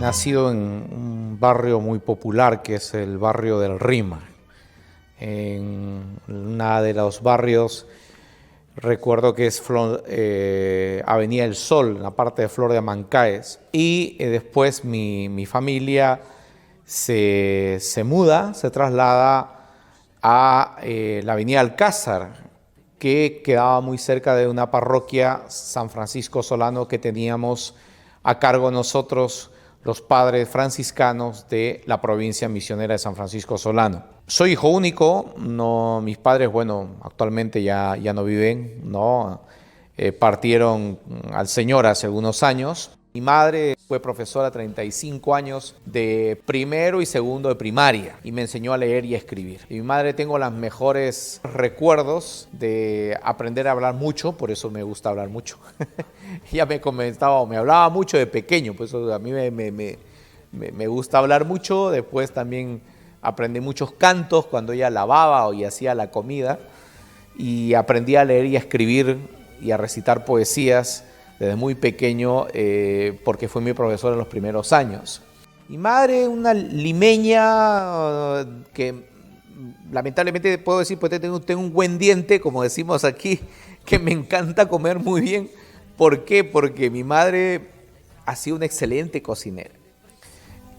nacido en un barrio muy popular que es el barrio del Rima. En una de los barrios, recuerdo que es Avenida El Sol, en la parte de Flor de Amancaes. Y después mi familia se muda, se traslada a la Avenida Alcázar, que quedaba muy cerca de una parroquia San Francisco Solano que teníamos a cargo nosotros, los padres franciscanos de la provincia misionera de San Francisco Solano. Soy hijo único, no, mis padres, bueno, actualmente ya no viven, ¿no? Partieron al Señor hace algunos años. Mi madre fue profesora 35 años de primero y segundo de primaria y me enseñó a leer y a escribir. Y mi madre tengo los mejores recuerdos de aprender a hablar mucho, por eso me gusta hablar mucho. Ella me comentaba, me hablaba mucho de pequeño, por eso a mí me gusta hablar mucho. Después también aprendí muchos cantos cuando ella lavaba y hacía la comida y aprendí a leer y a escribir y a recitar poesías desde muy pequeño, porque fue mi profesor en los primeros años. Mi madre, una limeña que lamentablemente puedo decir, pues tengo un buen diente, como decimos aquí, que me encanta comer muy bien. ¿Por qué? Porque mi madre ha sido una excelente cocinera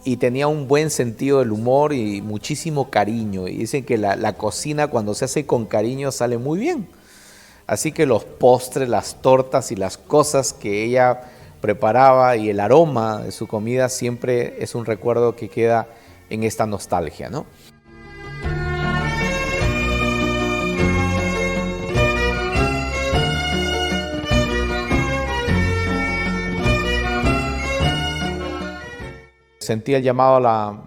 y tenía un buen sentido del humor y muchísimo cariño. Y dicen que la cocina, cuando se hace con cariño, sale muy bien. Así que los postres, las tortas y las cosas que ella preparaba y el aroma de su comida siempre es un recuerdo que queda en esta nostalgia, ¿no? Sentí el llamado a la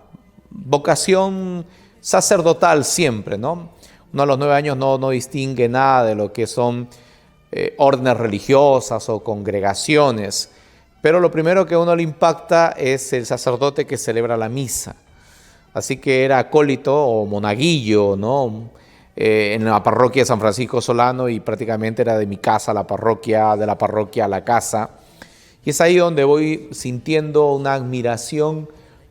vocación sacerdotal siempre, ¿no? Uno a los 9 años no distingue nada de lo que son órdenes religiosas o congregaciones, pero lo primero que a uno le impacta es el sacerdote que celebra la misa. Así que era acólito o monaguillo, ¿no? En la parroquia de San Francisco Solano, y prácticamente era de mi casa a la parroquia, de la parroquia a la casa. Y es ahí donde voy sintiendo una admiración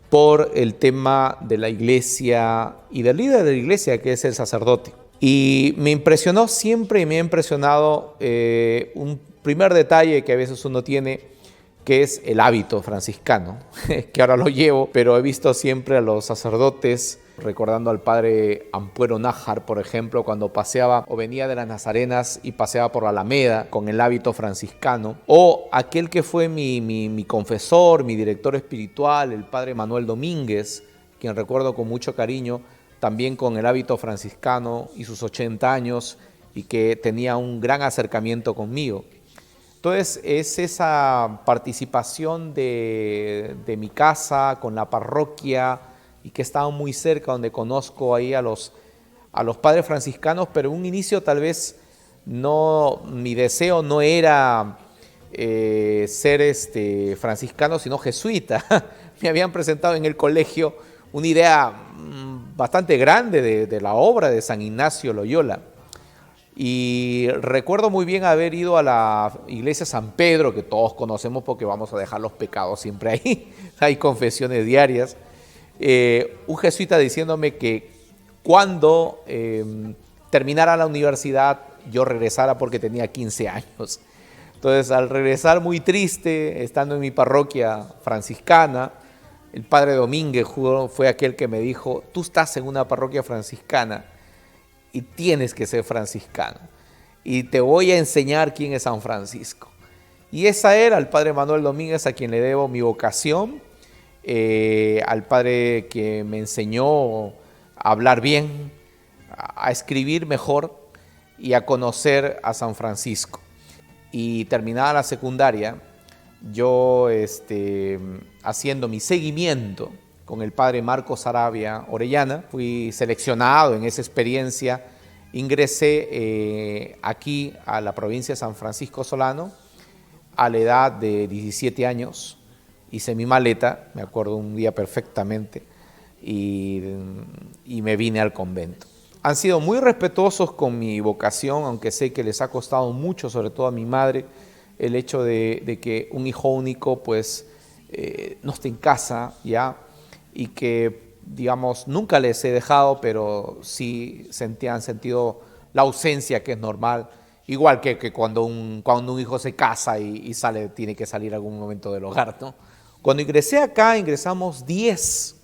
por el tema de la iglesia y del líder de la iglesia, que es el sacerdote. Y me impresionó siempre y me ha impresionado un primer detalle que a veces uno tiene, que es el hábito franciscano, que ahora lo llevo, pero he visto siempre a los sacerdotes, recordando al padre Ampuero Nájar, por ejemplo, cuando paseaba o venía de las Nazarenas y paseaba por la Alameda con el hábito franciscano, o aquel que fue mi confesor, mi director espiritual, el padre Manuel Domínguez, quien recuerdo con mucho cariño, también con el hábito franciscano y sus 80 años, y que tenía un gran acercamiento conmigo. Entonces es esa participación de mi casa con la parroquia, y que he estado muy cerca, donde conozco ahí a los padres franciscanos, pero en un inicio tal vez no, mi deseo no era ser franciscano, sino jesuita. Me habían presentado en el colegio una idea bastante grande de la obra de San Ignacio Loyola. Y recuerdo muy bien haber ido a la iglesia San Pedro, que todos conocemos porque vamos a dejar los pecados siempre ahí, hay confesiones diarias. Un jesuita diciéndome que cuando terminara la universidad yo regresara, porque tenía 15 años. Entonces, al regresar muy triste, estando en mi parroquia franciscana, el padre Domínguez fue aquel que me dijo: tú estás en una parroquia franciscana y tienes que ser franciscano, y te voy a enseñar quién es San Francisco. Y esa era el padre Manuel Domínguez, a quien le debo mi vocación, al padre que me enseñó a hablar bien, a escribir mejor y a conocer a San Francisco. Y terminada la secundaria, yo haciendo mi seguimiento con el padre Marcos Sarabia Orellana, fui seleccionado en esa experiencia, ingresé aquí a la provincia de San Francisco Solano a la edad de 17 años, hice mi maleta, me acuerdo un día perfectamente, y me vine al convento. Han sido muy respetuosos con mi vocación, aunque sé que les ha costado mucho, sobre todo a mi madre, el hecho de que un hijo único pues no esté en casa, ¿ya? Y que, digamos, nunca les he dejado, pero sí han sentido la ausencia, que es normal. Igual que cuando un hijo se casa y sale, tiene que salir algún momento del hogar, ¿no? Cuando ingresé acá, ingresamos 10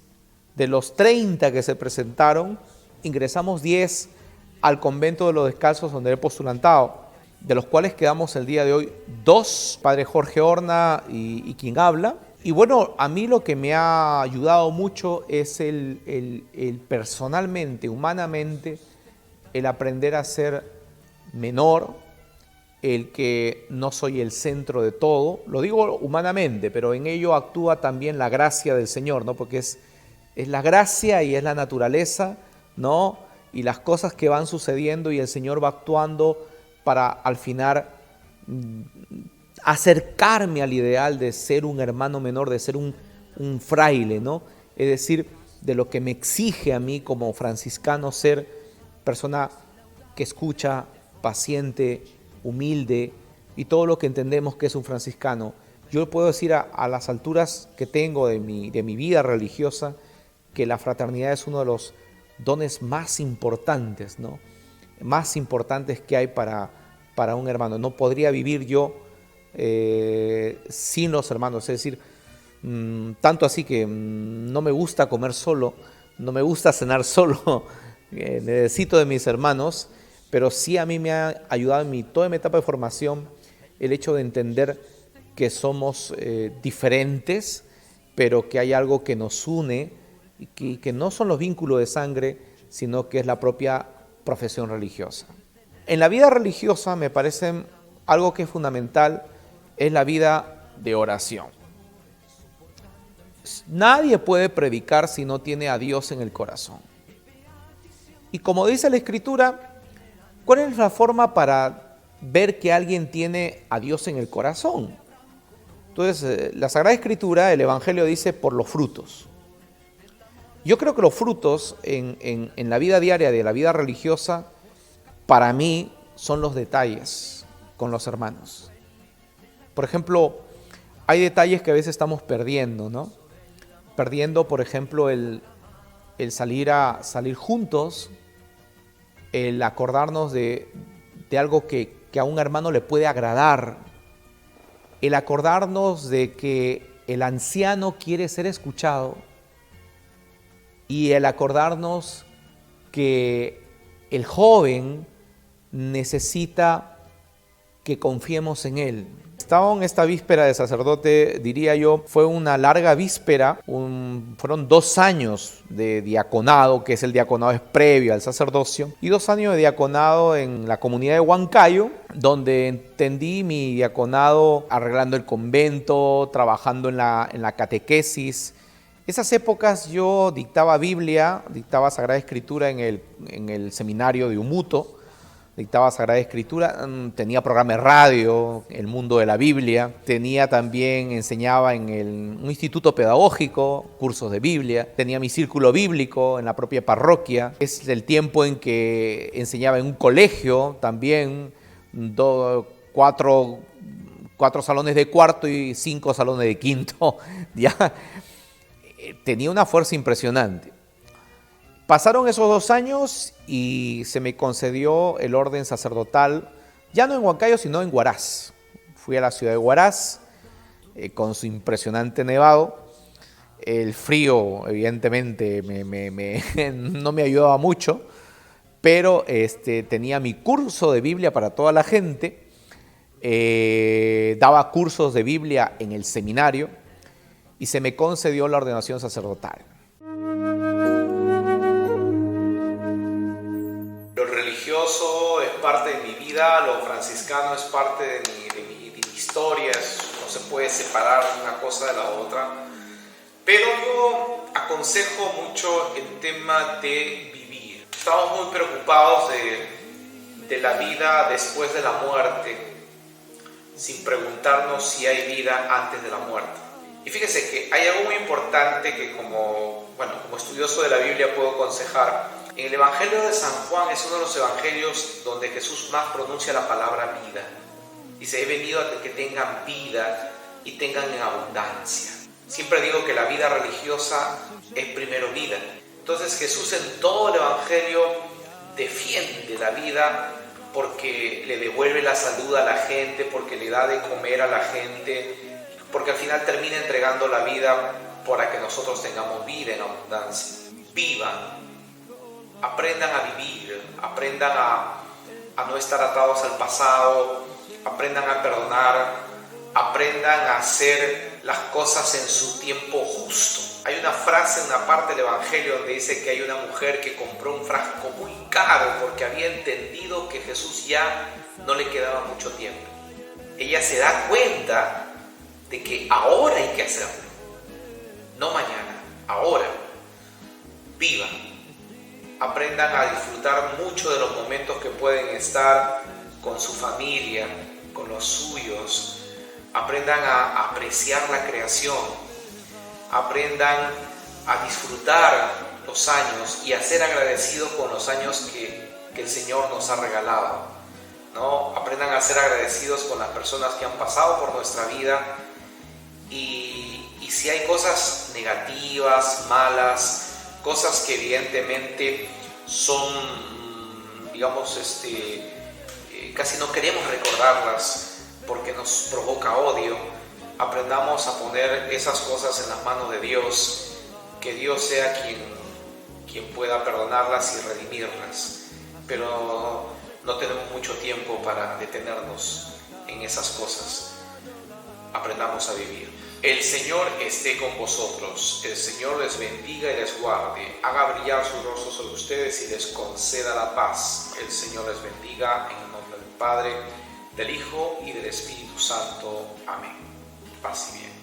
de los 30 que se presentaron, ingresamos 10 al convento de los descalzos donde he postulantado, de los cuales quedamos el día de hoy 2, padre Jorge Horna y quien habla. Y bueno, a mí lo que me ha ayudado mucho es el personalmente, humanamente, el aprender a ser menor, el que no soy el centro de todo. Lo digo humanamente, pero en ello actúa también la gracia del Señor, ¿no? Porque es la gracia y es la naturaleza, ¿no? Y las cosas que van sucediendo y el Señor va actuando para al final acercarme al ideal de ser un hermano menor, de ser un fraile, ¿no? Es decir, de lo que me exige a mí como franciscano ser persona que escucha, paciente, humilde y todo lo que entendemos que es un franciscano. Yo puedo decir a las alturas que tengo de mi vida religiosa que la fraternidad es uno de los dones más importantes, ¿no? Más importantes que hay para un hermano. No podría vivir yo sin los hermanos, es decir, tanto así que no me gusta comer solo, no me gusta cenar solo, necesito de mis hermanos, pero sí a mí me ha ayudado en toda mi etapa de formación el hecho de entender que somos diferentes, pero que hay algo que nos une y que no son los vínculos de sangre, sino que es la propia profesión religiosa. En la vida religiosa me parece algo que es fundamental, es la vida de oración. Nadie puede predicar si no tiene a Dios en el corazón. Y como dice la Escritura, ¿cuál es la forma para ver que alguien tiene a Dios en el corazón? Entonces, la Sagrada Escritura, el Evangelio dice por los frutos. Yo creo que los frutos en la vida diaria de la vida religiosa, para mí, son los detalles con los hermanos. Por ejemplo, hay detalles que a veces estamos perdiendo, ¿no? Perdiendo, por ejemplo, el salir juntos, el acordarnos de algo que a un hermano le puede agradar, el acordarnos de que el anciano quiere ser escuchado y el acordarnos que el joven necesita que confiemos en él. Estaba en esta víspera de sacerdote, diría yo, fue una larga víspera, fueron 2 años de diaconado, que es el diaconado es previo al sacerdocio, y 2 años de diaconado en la comunidad de Huancayo, donde entendí mi diaconado arreglando el convento, trabajando en la catequesis. Esas épocas yo dictaba Biblia, dictaba Sagrada Escritura en el seminario de Umuto, dictaba Sagrada Escritura, tenía programa de radio, El Mundo de la Biblia, enseñaba en un instituto pedagógico, cursos de Biblia, tenía mi círculo bíblico en la propia parroquia, es el tiempo en que enseñaba en un colegio también, 4 salones de cuarto y 5 salones de quinto, ya tenía una fuerza impresionante. Pasaron esos 2 años y se me concedió el orden sacerdotal, ya no en Huancayo, sino en Huaraz. Fui a la ciudad de Huaraz con su impresionante nevado. El frío, evidentemente, no me ayudaba mucho, pero tenía mi curso de Biblia para toda la gente. Daba cursos de Biblia en el seminario y se me concedió la ordenación sacerdotal. Lo religioso es parte de mi vida, lo franciscano es parte de mi historia, no se puede separar una cosa de la otra, pero yo aconsejo mucho el tema de vivir. Estamos muy preocupados de la vida después de la muerte, sin preguntarnos si hay vida antes de la muerte. Y fíjese que hay algo muy importante que como estudioso de la Biblia puedo aconsejar. En el Evangelio de San Juan es uno de los evangelios donde Jesús más pronuncia la palabra vida. Dice, he venido a que tengan vida y tengan en abundancia. Siempre digo que la vida religiosa es primero vida. Entonces Jesús en todo el Evangelio defiende la vida porque le devuelve la salud a la gente, porque le da de comer a la gente, porque al final termina entregando la vida para que nosotros tengamos vida en abundancia. Vivan, aprendan a vivir, aprendan a no estar atados al pasado, aprendan a perdonar, aprendan a hacer las cosas en su tiempo justo. Hay una frase en una parte del Evangelio donde dice que hay una mujer que compró un frasco muy caro porque había entendido que Jesús ya no le quedaba mucho tiempo. Ella se da cuenta de que ahora hay que hacerlo, no mañana, ahora. Vivan, aprendan a disfrutar mucho de los momentos que pueden estar con su familia, con los suyos. Aprendan a apreciar la creación, aprendan a disfrutar los años y a ser agradecidos con los años que el Señor nos ha regalado, ¿no? Aprendan a ser agradecidos con las personas que han pasado por nuestra vida y si hay cosas negativas, malas, cosas que evidentemente son, digamos, casi no queremos recordarlas, porque nos provoca odio, aprendamos a poner esas cosas en las manos de Dios, que Dios sea quien pueda perdonarlas y redimirlas, pero no tenemos mucho tiempo para detenernos en esas cosas. Aprendamos a vivir. El Señor esté con vosotros, el Señor les bendiga y les guarde, haga brillar su rostro sobre ustedes y les conceda la paz. El Señor les bendiga en el nombre del Padre, del Hijo y del Espíritu Santo. Amén. Paz y bien.